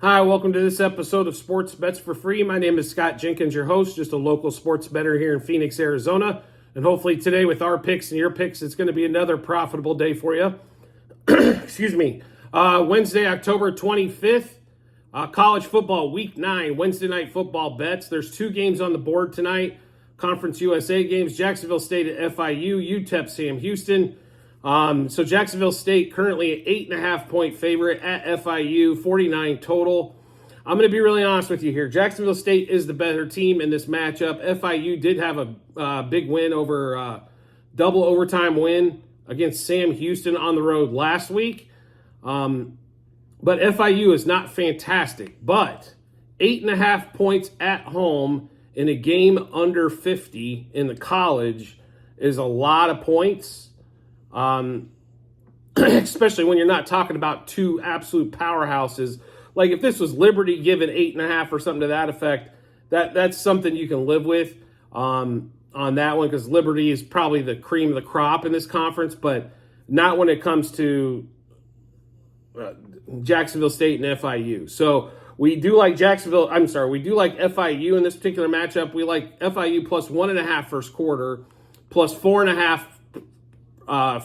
Hi, welcome to this episode of Sports Bets for Free. My name is Scott Jenkins, your host, just a local sports bettor here in Phoenix, Arizona. And hopefully today with our picks and your picks, it's going to be another profitable day for you. Excuse me. Wednesday, October 25th, college football week 9, Wednesday night football bets. There's two games on the board tonight. Conference USA games, Jacksonville State at FIU, UTEP Sam Houston. So Jacksonville State currently an 8.5 point favorite at FIU, 49 total. I'm going to be really honest with you here. Jacksonville State is the better team in this matchup. FIU did have a big win over double overtime win against Sam Houston on the road last week. But FIU is not fantastic. But 8.5 points at home in a game under 50 in the college is a lot of points. Especially when you're not talking about two absolute powerhouses. Like if this was Liberty given 8.5 or something to that effect, that's something you can live with on that one, because Liberty is probably the cream of the crop in this conference, but not when it comes to Jacksonville State and FIU. So we do like we do like FIU in this particular matchup. We like FIU plus 1.5 first quarter, plus 4.5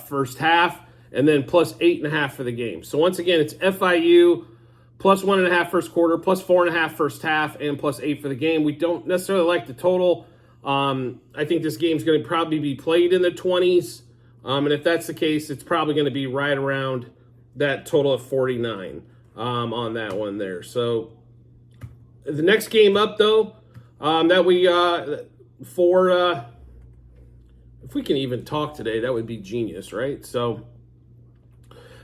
first half, and then plus 8.5 for the game. So once again, it's FIU plus 1.5 first quarter, plus 4.5 first half, and plus 8 for the game. We don't necessarily like the total. I think this game's going to probably be played in the 20s. And if that's the case, it's probably going to be right around that total of 49 on that one there. So the next game up, though, that we if we can even talk today, that would be genius, right? So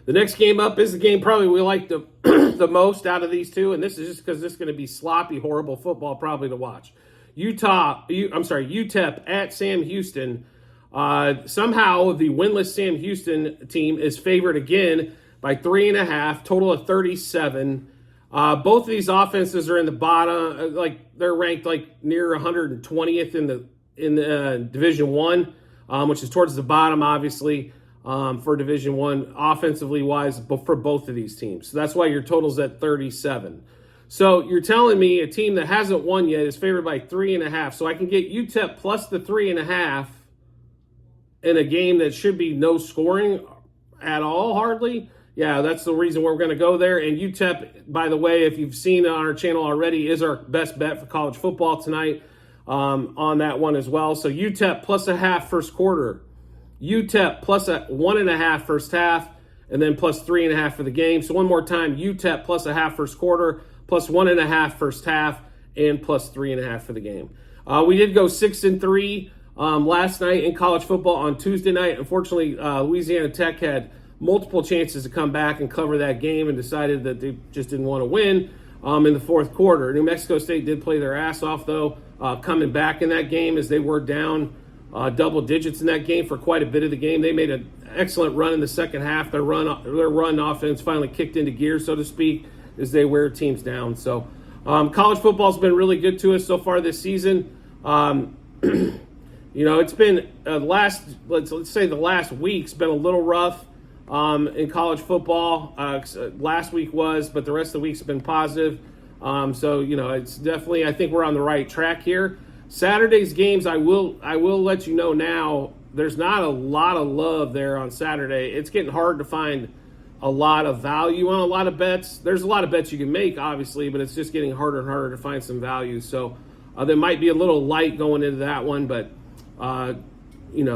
the next game up is the game probably we like the the most out of these two, and this is just because this is going to be sloppy, horrible football probably to watch. UTEP at Sam Houston. Somehow the winless Sam Houston team is favored again by 3.5, total of 37. Both of these offenses are in the bottom, they're ranked near 120th in the Division One. Which is towards the bottom, obviously, for Division One, offensively wise, for both of these teams. So that's why your total's at 37. So you're telling me a team that hasn't won yet is favored by 3.5. So I can get UTEP plus the 3.5 in a game that should be no scoring at all, hardly. Yeah, that's the reason we're going to go there. And UTEP, by the way, if you've seen on our channel already, is our best bet for college football tonight. On that one as well. So UTEP plus 0.5 first quarter, UTEP plus 1.5 first half, and then plus 3.5 for the game. So one more time, UTEP plus 0.5 first quarter, plus 1.5 first half, and plus 3.5 for the game. We did go 6-3 last night in college football on Tuesday night. Unfortunately, Louisiana Tech had multiple chances to come back and cover that game and decided that they just didn't want to win in the fourth quarter. New Mexico State did play their ass off, though, coming back in that game as they were down double digits in that game for quite a bit of the game. They made an excellent run in the second half. Their run offense finally kicked into gear, so to speak, as they wear teams down. So college football's been really good to us so far this season. It's been let's say the last week's been a little rough in college football. Last week was, but the rest of the week's been positive. It's definitely, I think we're on the right track here. Saturday's games, I will let you know now, there's not a lot of love there on Saturday. It's getting hard to find a lot of value on a lot of bets. There's a lot of bets you can make, obviously, but it's just getting harder and harder to find some value. So there might be a little light going into that one, but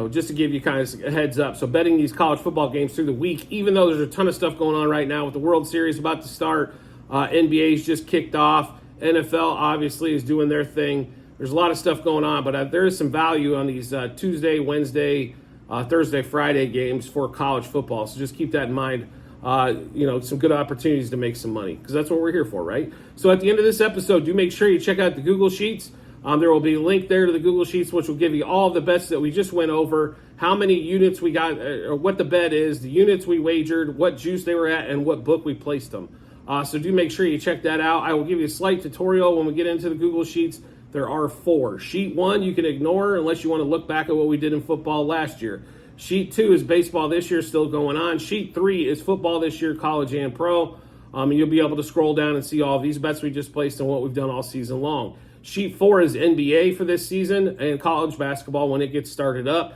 just to give you kind of a heads up. So betting these college football games through the week, even though there's a ton of stuff going on right now with the World Series about to start, NBA's just kicked off, NFL obviously is doing their thing. There's a lot of stuff going on, but there is some value on these Tuesday, Wednesday, Thursday, Friday games for college football. So just keep that in mind. Some good opportunities to make some money, because that's what we're here for, right? So at the end of this episode, do make sure you check out the Google Sheets. There will be a link there to the Google Sheets, which will give you all of the bets that we just went over, how many units we got, or what the bet is, the units we wagered, what juice they were at, and what book we placed them. So do make sure you check that out. I will give you a slight tutorial when we get into the Google Sheets. There are 4. Sheet 1 you can ignore unless you want to look back at what we did in football last year. Sheet 2 is baseball this year, still going on. Sheet 3 is football this year, college and pro. And you'll be able to scroll down and see all these bets we just placed and what we've done all season long. Sheet 4 is NBA for this season and college basketball when it gets started up.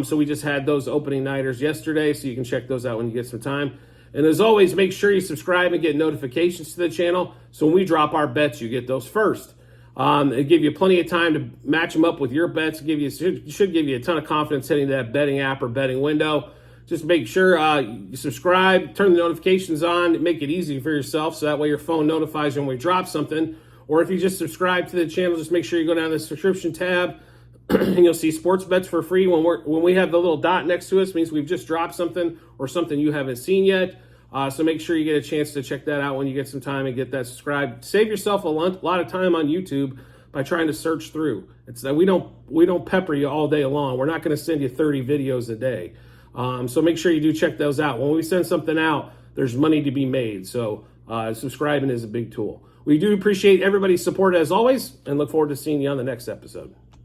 So we just had those opening nighters yesterday, so you can check those out when you get some time. And as always, make sure you subscribe and get notifications to the channel, so when we drop our bets, you get those first. It give you plenty of time to match them up with your bets. Should give you a ton of confidence heading to that betting app or betting window. Just make sure you subscribe, turn the notifications on, make it easy for yourself, so that way your phone notifies you when we drop something. Or if you just subscribe to the channel, just make sure you go down to the subscription tab and you'll see sports bets for free. When we have the little dot next to us, means we've just dropped something or something you haven't seen yet. So make sure you get a chance to check that out when you get some time and get that subscribed. Save yourself a lot of time on YouTube by trying to search through. It's that we don't pepper you all day long. We're not going to send you 30 videos a day. So make sure you do check those out. When we send something out, there's money to be made. So subscribing is a big tool. We do appreciate everybody's support as always, and look forward to seeing you on the next episode.